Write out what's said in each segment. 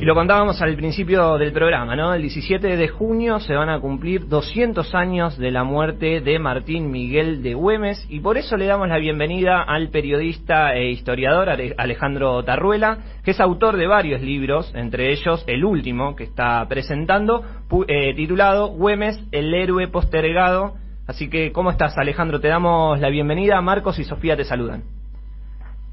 Y lo contábamos al principio del programa, ¿no? El 17 de junio se van a cumplir 200 años de la muerte de Martín Miguel de Güemes, y por eso le damos la bienvenida al periodista e historiador Alejandro Tarruela, que es autor de varios libros, entre ellos el último que está presentando, titulado Güemes, el héroe postergado. Así que, ¿cómo estás, Alejandro? Te damos la bienvenida. Marcos y Sofía te saludan.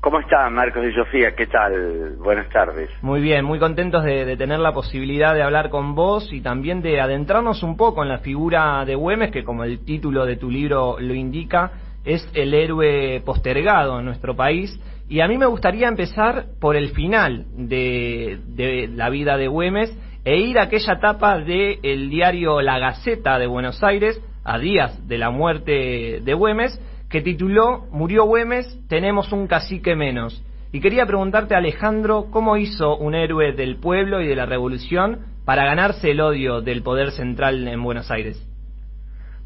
¿Cómo están, Marcos y Sofía? ¿Qué tal? Buenas tardes. Muy bien, muy contentos de tener la posibilidad de hablar con vos y también de adentrarnos un poco en la figura de Güemes, que como el título de tu libro lo indica, es el héroe postergado en nuestro país. Y a mí me gustaría empezar por el final de la vida de Güemes e ir a aquella etapa del diario La Gaceta de Buenos Aires, a días de la muerte de Güemes, que tituló Murió Güemes, tenemos un cacique menos. Y quería preguntarte, Alejandro, ¿cómo hizo un héroe del pueblo y de la revolución para ganarse el odio del poder central en Buenos Aires?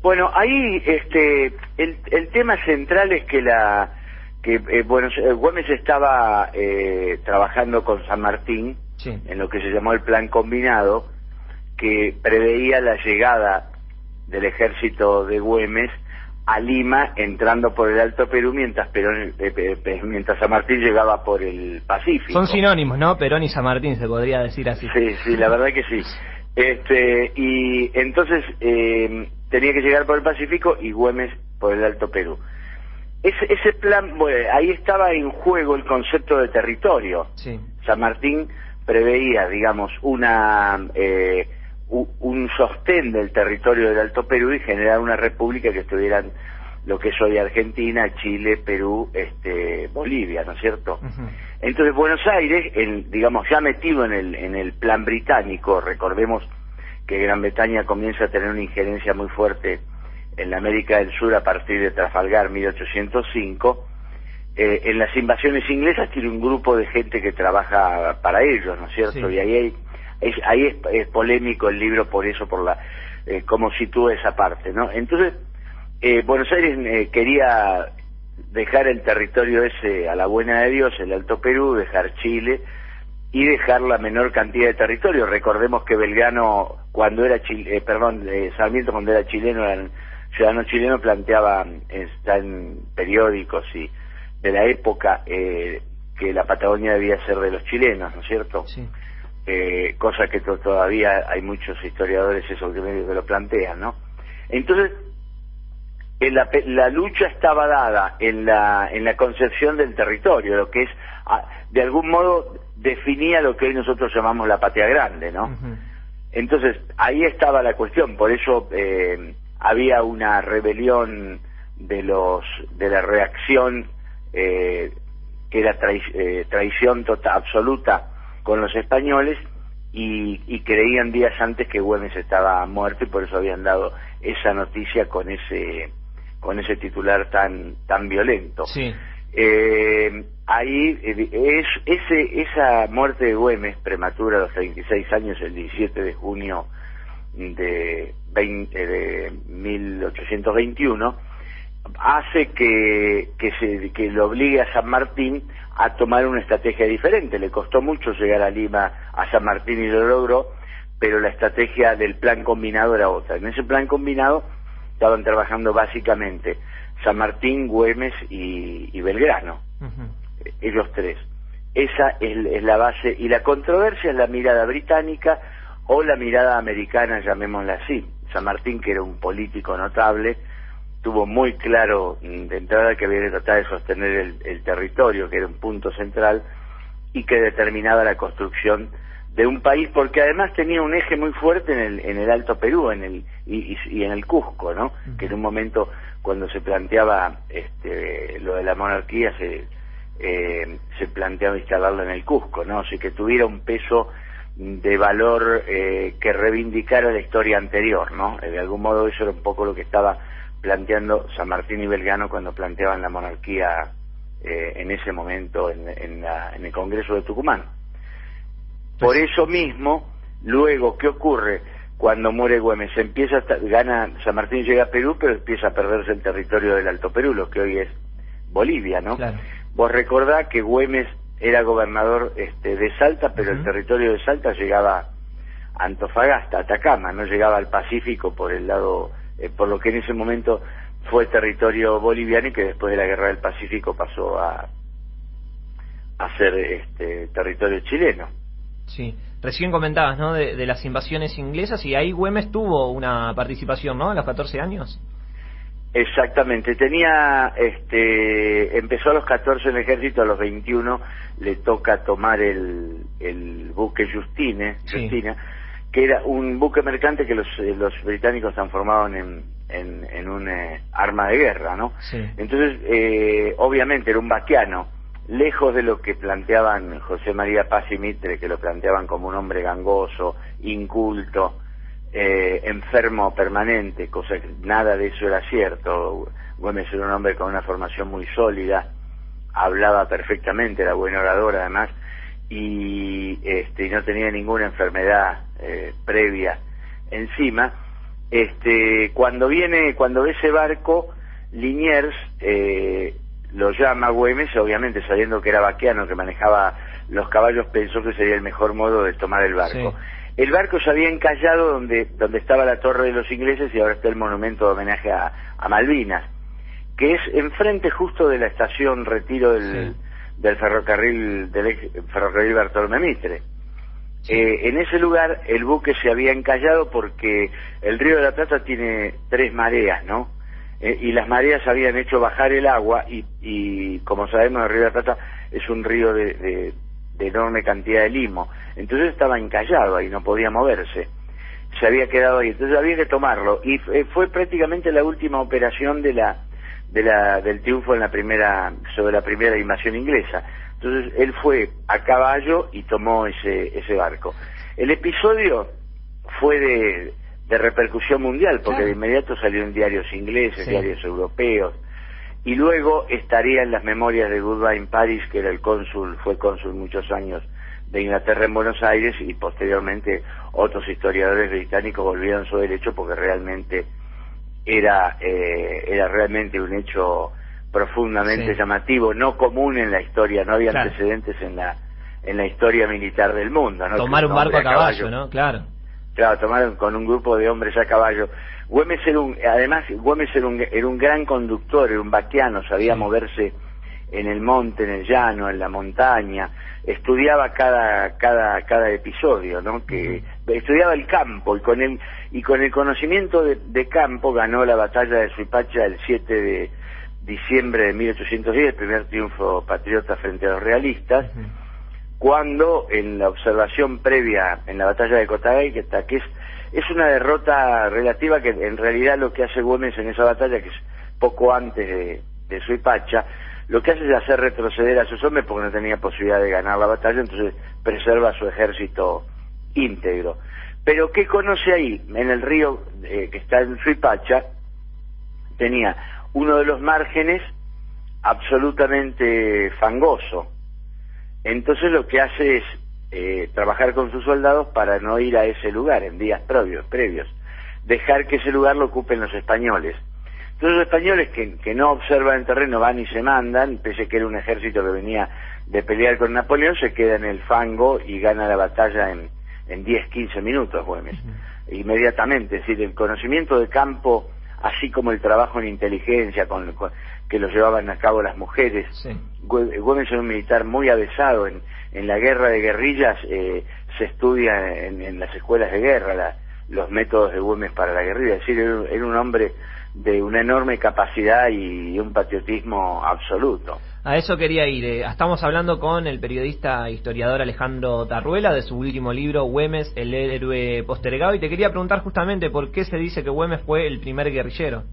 Bueno, ahí el tema central es que Güemes estaba trabajando con San Martín, sí, en lo que se llamó el Plan Combinado, que preveía la llegada del ejército de Güemes a Lima, entrando por el Alto Perú, mientras San Martín llegaba por el Pacífico. Son sinónimos, ¿no? Perón y San Martín, se podría decir así. Sí, la verdad que sí. Y entonces tenía que llegar por el Pacífico y Güemes por el Alto Perú. Ese plan, bueno, ahí estaba en juego el concepto de territorio. Sí. San Martín preveía, digamos, un sostén del territorio del Alto Perú y generar una república que estuvieran lo que es hoy Argentina, Chile, Perú, Bolivia, ¿no es cierto? Uh-huh. Entonces Buenos Aires, digamos, ya metido en el plan británico, recordemos que Gran Bretaña comienza a tener una injerencia muy fuerte en la América del Sur a partir de Trafalgar, 1805, en las invasiones inglesas tiene un grupo de gente que trabaja para ellos, ¿no es cierto? Sí. Y ahí es polémico el libro por eso, por cómo sitúa esa parte, ¿no? Entonces, Buenos Aires quería dejar el territorio ese a la buena de Dios, el Alto Perú, dejar Chile y dejar la menor cantidad de territorio. Recordemos que Belgrano, Sarmiento cuando era ciudadano chileno, planteaba, está en periódicos y de la época, que la Patagonia debía ser de los chilenos, ¿no es cierto? Sí. Cosa que todavía hay muchos historiadores eso que lo plantean, ¿no? Entonces, la lucha estaba dada en la concepción del territorio, lo que es, de algún modo, definía lo que hoy nosotros llamamos la patria grande, ¿no? Uh-huh. Entonces, ahí estaba la cuestión, por eso había una rebelión de la reacción, que era traición absoluta con los españoles, y creían días antes que Güemes estaba muerto, y por eso habían dado esa noticia con ese titular tan violento. Sí. Ahí esa muerte de Güemes prematura a los 36 años, el 17 de junio de 1821, hace que lo obligue a San Martín a tomar una estrategia diferente. Le costó mucho llegar a Lima a San Martín y lo logró, pero la estrategia del plan combinado era otra. En ese plan combinado estaban trabajando básicamente San Martín, Güemes y Belgrano. Uh-huh. Ellos tres. Esa es la base, y la controversia es la mirada británica o la mirada americana, llamémosla así. San Martín, que era un político notable, tuvo muy claro de entrada que había que tratar de sostener el territorio, que era un punto central y que determinaba la construcción de un país, porque además tenía un eje muy fuerte en el Alto Perú y en el Cusco, ¿no? Uh-huh. Que en un momento, cuando se planteaba lo de la monarquía, se planteaba instalarlo en el Cusco, ¿no? Así que tuviera un peso de valor que reivindicara la historia anterior, ¿no? De algún modo eso era un poco lo que estaba planteando San Martín y Belgrano cuando planteaban la monarquía en ese momento en el Congreso de Tucumán. Por eso mismo, luego, ¿qué ocurre? Cuando muere Güemes, gana San Martín, llega a Perú, pero empieza a perderse el territorio del Alto Perú, lo que hoy es Bolivia, ¿no? Claro. Vos recordás que Güemes era gobernador de Salta, pero el territorio de Salta llegaba a Antofagasta, Atacama, no llegaba al Pacífico por el lado, por lo que en ese momento fue territorio boliviano y que después de la Guerra del Pacífico pasó a ser territorio chileno. Sí, recién comentabas, ¿no?, de las invasiones inglesas, y ahí Güemes tuvo una participación, ¿no?, a los 14 años. Exactamente, empezó a los 14 en el ejército, a los 21 le toca tomar el buque Justina, que era un buque mercante que los británicos transformaban en un arma de guerra, ¿no? Sí. Entonces, obviamente era un vaquiano, lejos de lo que planteaban José María Paz y Mitre, que lo planteaban como un hombre gangoso, inculto, enfermo permanente, cosa que nada de eso era cierto. Güemes era un hombre con una formación muy sólida, hablaba perfectamente, era buen orador además, y no tenía ninguna enfermedad previa encima. Cuando ve ese barco, Liniers lo llama a Güemes, obviamente sabiendo que era vaquiano, que manejaba los caballos, pensó que sería el mejor modo de tomar el barco. Sí. El barco se había encallado donde estaba la torre de los ingleses, y ahora está el monumento de homenaje a Malvinas, que es enfrente justo de la estación Retiro del ferrocarril Bartolomé Mitre. Sí. En ese lugar el buque se había encallado porque el Río de la Plata tiene 3 mareas, ¿no? Y las mareas habían hecho bajar el agua, y como sabemos el Río de la Plata es un río de enorme cantidad de limo, entonces estaba encallado ahí, no podía moverse, se había quedado ahí, entonces había que tomarlo, y fue prácticamente la última operación del triunfo sobre la primera invasión inglesa. Entonces él fue a caballo y tomó ese barco. El episodio fue de repercusión mundial, porque de inmediato salió en diarios ingleses, diarios europeos, y luego estaría en las memorias de Goodwin Paris, que era fue cónsul muchos años de Inglaterra en Buenos Aires, y posteriormente otros historiadores británicos volvieron sobre el hecho, porque realmente era realmente un hecho profundamente llamativo, no común en la historia, no había antecedentes en la historia militar del mundo, ¿no? Tomar un barco a caballo, ¿no? Claro, tomaron con un grupo de hombres a caballo. Güemes era un gran conductor, era un vaquiano, sabía moverse en el monte, en el llano, en la montaña, estudiaba cada episodio, ¿no? Que estudiaba el campo, y con el conocimiento de campo ganó la batalla de Suipacha el 7 de diciembre de 1810, el primer triunfo patriota frente a los realistas, cuando en la observación previa en la batalla de Cotagay, que es una derrota relativa, que en realidad lo que hace Güemes en esa batalla, que es poco antes de Suipacha, lo que hace es hacer retroceder a sus hombres porque no tenía posibilidad de ganar la batalla, entonces preserva su ejército íntegro. Pero ¿qué conoce ahí? En el río que está en Suipacha, tenía uno de los márgenes absolutamente fangoso. Entonces lo que hace es trabajar con sus soldados para no ir a ese lugar en días previos, dejar que ese lugar lo ocupen los españoles. Entonces los españoles que no observan el terreno van y se mandan, pese que era un ejército que venía de pelear con Napoleón, se queda en el fango y gana la batalla en 10-15 minutos, Güemes, inmediatamente. Es decir, el conocimiento de campo, así como el trabajo en inteligencia que lo llevaban a cabo las mujeres. Güemes era un militar muy avesado en la guerra de guerrillas. Se estudia en las escuelas de guerra los métodos de Güemes para la guerrilla. Es decir, era un hombre de una enorme capacidad y un patriotismo absoluto. A eso quería ir. Estamos hablando con el periodista historiador Alejandro Tarruela de su último libro, Güemes, el héroe postergado, y te quería preguntar justamente por qué se dice que Güemes fue el primer guerrillero.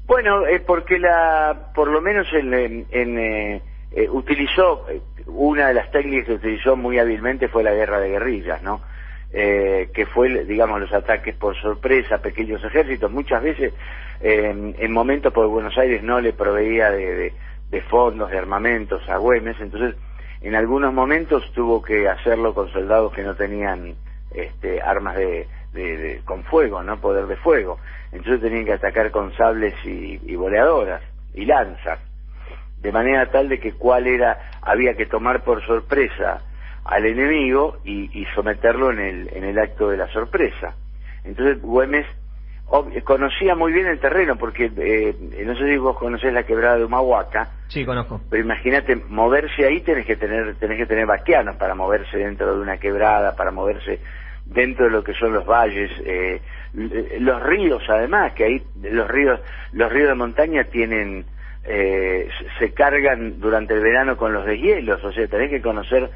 Bueno, porque por lo menos utilizó, una de las técnicas que utilizó muy hábilmente fue la guerra de guerrillas, ¿no? Que fue, digamos, los ataques por sorpresa, pequeños ejércitos, muchas veces en momentos porque Buenos Aires no le proveía de fondos, de armamentos a Güemes, entonces en algunos momentos tuvo que hacerlo con soldados que no tenían armas con fuego, no poder de fuego, entonces tenían que atacar con sables y boleadoras y lanzas. de manera tal de que había que tomar por sorpresa al enemigo y someterlo en el acto de la sorpresa. Entonces Güemes conocía muy bien el terreno, porque no sé si vos conocés la quebrada de Humahuaca. Sí, conozco. Pero imagínate, moverse ahí tenés que tener vaquianos para moverse dentro de una quebrada, para moverse dentro de lo que son los valles, los ríos, además, que ahí los ríos de montaña tienen se cargan durante el verano con los deshielos, o sea, tenés que conocer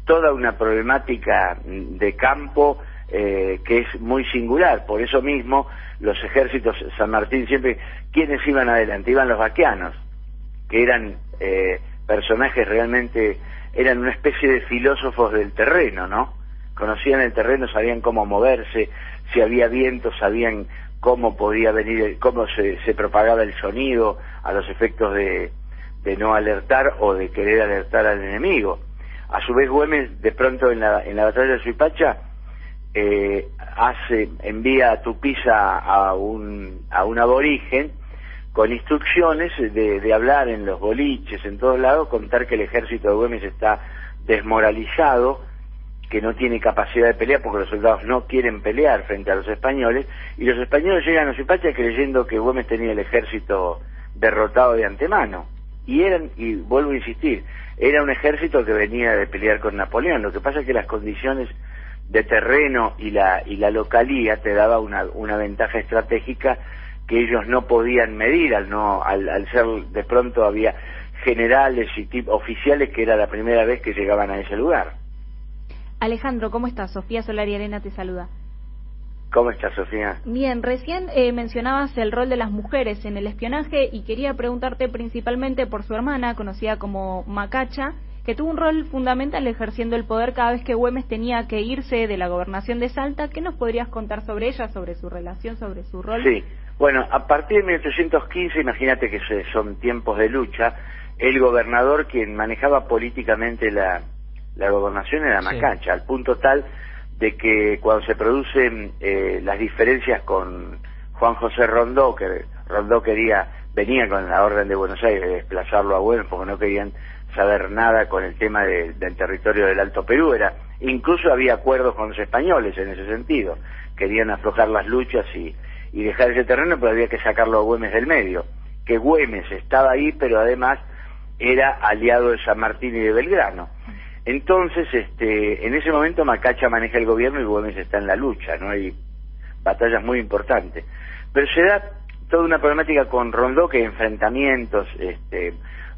toda una problemática de campo que es muy singular. Por eso mismo los ejércitos San Martín siempre, ¿quiénes iban adelante? Iban los vaquianos, que eran personajes realmente, eran una especie de filósofos del terreno, ¿no? Conocían el terreno, sabían cómo moverse, si había viento, sabían cómo podía venir, cómo se propagaba el sonido a los efectos de no alertar o de querer alertar al enemigo. A su vez Güemes, de pronto en la batalla de Suipacha, envía a Tupiza a un aborigen con instrucciones de hablar en los boliches, en todos lados, contar que el ejército de Güemes está desmoralizado, que no tiene capacidad de pelear porque los soldados no quieren pelear frente a los españoles, y los españoles llegan a Suipacha creyendo que Güemes tenía el ejército derrotado de antemano, y vuelvo a insistir, era un ejército que venía de pelear con Napoleón. Lo que pasa es que las condiciones de terreno y la localía te daba una ventaja estratégica que ellos no podían medir al ser, de pronto había generales y oficiales que era la primera vez que llegaban a ese lugar. Alejandro, ¿cómo estás? Sofía Solari Arena te saluda. ¿Cómo estás, Sofía? Bien, recién mencionabas el rol de las mujeres en el espionaje y quería preguntarte principalmente por su hermana, conocida como Macacha, que tuvo un rol fundamental ejerciendo el poder cada vez que Güemes tenía que irse de la gobernación de Salta. ¿Qué nos podrías contar sobre ella, sobre su relación, sobre su rol? Sí, bueno, a partir de 1815, imagínate que son tiempos de lucha, el gobernador quien manejaba políticamente la gobernación era Macacha, sí, al punto tal de que cuando se producen las diferencias con Juan José Rondó, que Rondó venía con la orden de Buenos Aires de desplazarlo a Güemes porque no querían saber nada con el tema del territorio del Alto Perú, incluso había acuerdos con los españoles en ese sentido, querían aflojar las luchas y dejar ese terreno, pero había que sacarlo a Güemes del medio, que Güemes estaba ahí, pero además era aliado de San Martín y de Belgrano. Entonces, en ese momento Macacha maneja el gobierno y Güemes está en la lucha, ¿no? Hay batallas muy importantes. Pero se da toda una problemática con Rondó, que hay enfrentamientos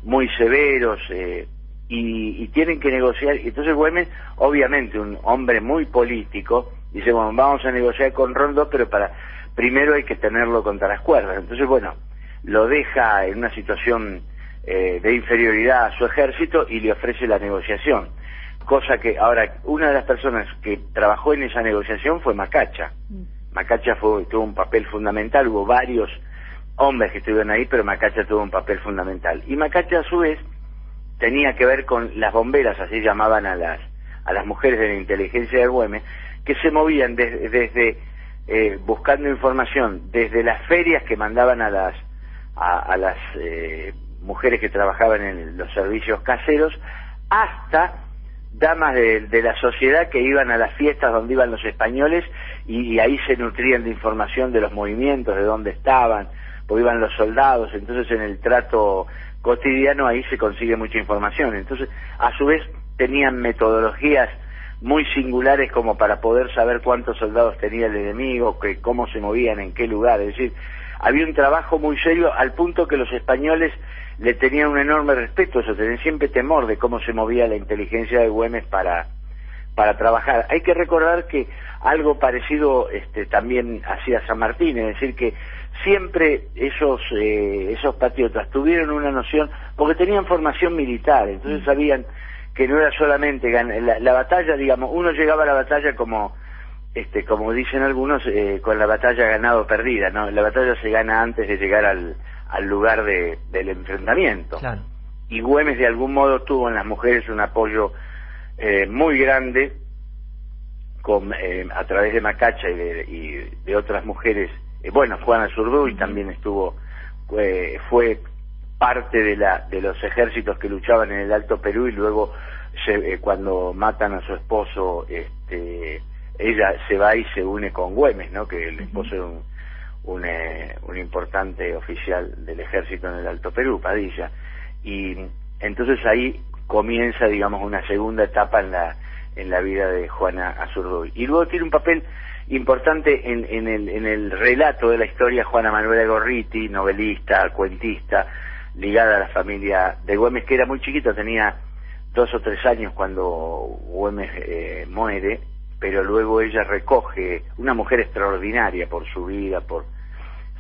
muy severos y tienen que negociar. Entonces Güemes, obviamente un hombre muy político, dice, bueno, vamos a negociar con Rondó, pero primero hay que tenerlo contra las cuerdas. Entonces, bueno, lo deja en una situación de inferioridad a su ejército y le ofrece la negociación, cosa que ahora una de las personas que trabajó en esa negociación fue Macacha. Macacha tuvo un papel fundamental, hubo varios hombres que estuvieron ahí, pero Macacha tuvo un papel fundamental, y Macacha a su vez tenía que ver con las bomberas, así llamaban a las mujeres de la inteligencia de Güemes, que se movían desde buscando información desde las ferias que mandaban a las mujeres que trabajaban en los servicios caseros, hasta damas de la sociedad que iban a las fiestas donde iban los españoles y ahí se nutrían de información de los movimientos, de dónde estaban, porque iban los soldados. Entonces en el trato cotidiano ahí se consigue mucha información. Entonces a su vez tenían metodologías muy singulares como para poder saber cuántos soldados tenía el enemigo, cómo se movían, en qué lugar. Es decir, había un trabajo muy serio al punto que los españoles le tenían un enorme respeto, tenían siempre temor de cómo se movía la inteligencia de Güemes para trabajar. Hay que recordar que algo parecido también hacía San Martín, es decir, que siempre esos patriotas tuvieron una noción, porque tenían formación militar, entonces sabían que no era solamente la batalla, digamos, uno llegaba a la batalla como dicen algunos, con la batalla ganada o perdida, ¿no? La batalla se gana antes de llegar al lugar del enfrentamiento. Claro. Y Güemes de algún modo tuvo en las mujeres un apoyo muy grande a través de Macacha y de otras mujeres. Bueno, Juana Zurduy también fue parte de los ejércitos que luchaban en el Alto Perú, y luego cuando matan a su esposo, ella se va y se une con Güemes, ¿no? Que el esposo era un importante oficial del ejército en el Alto Perú, Padilla, y entonces ahí comienza, digamos, una segunda etapa en la vida de Juana Azurduy. Y luego tiene un papel importante en el relato de la historia Juana Manuela Gorriti, novelista, cuentista, ligada a la familia de Güemes, que era muy chiquito, tenía 2 o 3 años cuando Güemes muere, pero luego ella recoge, una mujer extraordinaria por su vida, por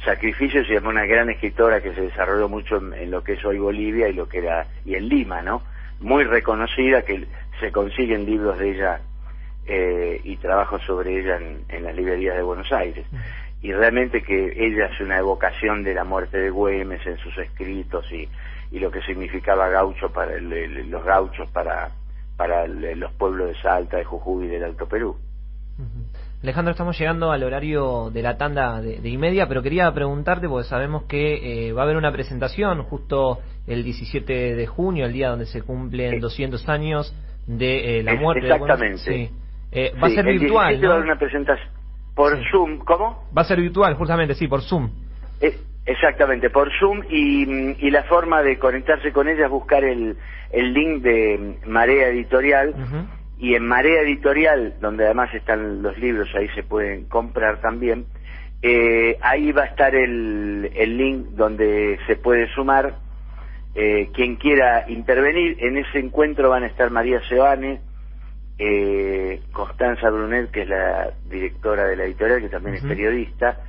sacrificios, y es una gran escritora que se desarrolló mucho en lo que es hoy Bolivia y en Lima, ¿no? Muy reconocida, que se consiguen libros de ella y trabajos sobre ella en las librerías de Buenos Aires. Y realmente que ella es una evocación de la muerte de Güemes en sus escritos y lo que significaba gaucho para los gauchos para los pueblos de Salta, de Jujuy y del Alto Perú. Alejandro, estamos llegando al horario de la tanda de y media, pero quería preguntarte, porque sabemos que va a haber una presentación justo el 17 de junio, el día donde se cumplen 200 años de la muerte. Exactamente. De va a ser virtual, ¿no? Va a haber una presentación por Zoom. ¿Cómo? Va a ser virtual, justamente, sí, por Zoom. Exactamente, por Zoom, y la forma de conectarse con ella es buscar el link de Marea Editorial, y en Marea Editorial, donde además están los libros, ahí se pueden comprar también, ahí va a estar el link donde se puede sumar quien quiera intervenir. En ese encuentro van a estar María Sebane, Constanza Brunet, que es la directora de la editorial, que también es periodista,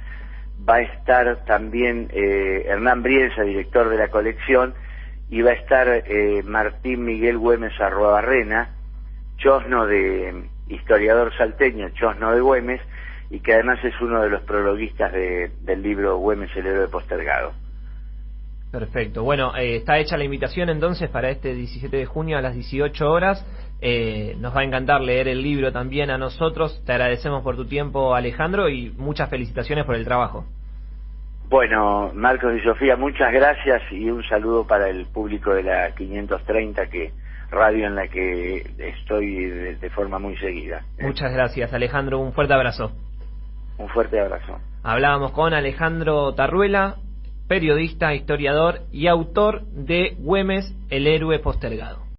va a estar también Hernán Brienza, director de la colección, y va a estar Martín Miguel Güemes Arruabarrena, chosno historiador salteño, chosno de Güemes, y que además es uno de los prologuistas del libro Güemes, el héroe postergado. Perfecto. Bueno, está hecha la invitación entonces para este 17 de junio a las 18 horas. Nos va a encantar leer el libro también a nosotros. Te agradecemos por tu tiempo, Alejandro, y muchas felicitaciones por el trabajo. Bueno, Marcos y Sofía, muchas gracias, y un saludo para el público de la 530, radio en la que estoy de forma muy seguida. Muchas gracias, Alejandro. Un fuerte abrazo. Un fuerte abrazo. Hablábamos con Alejandro Tarruela, periodista, historiador y autor de Güemes, el héroe postergado.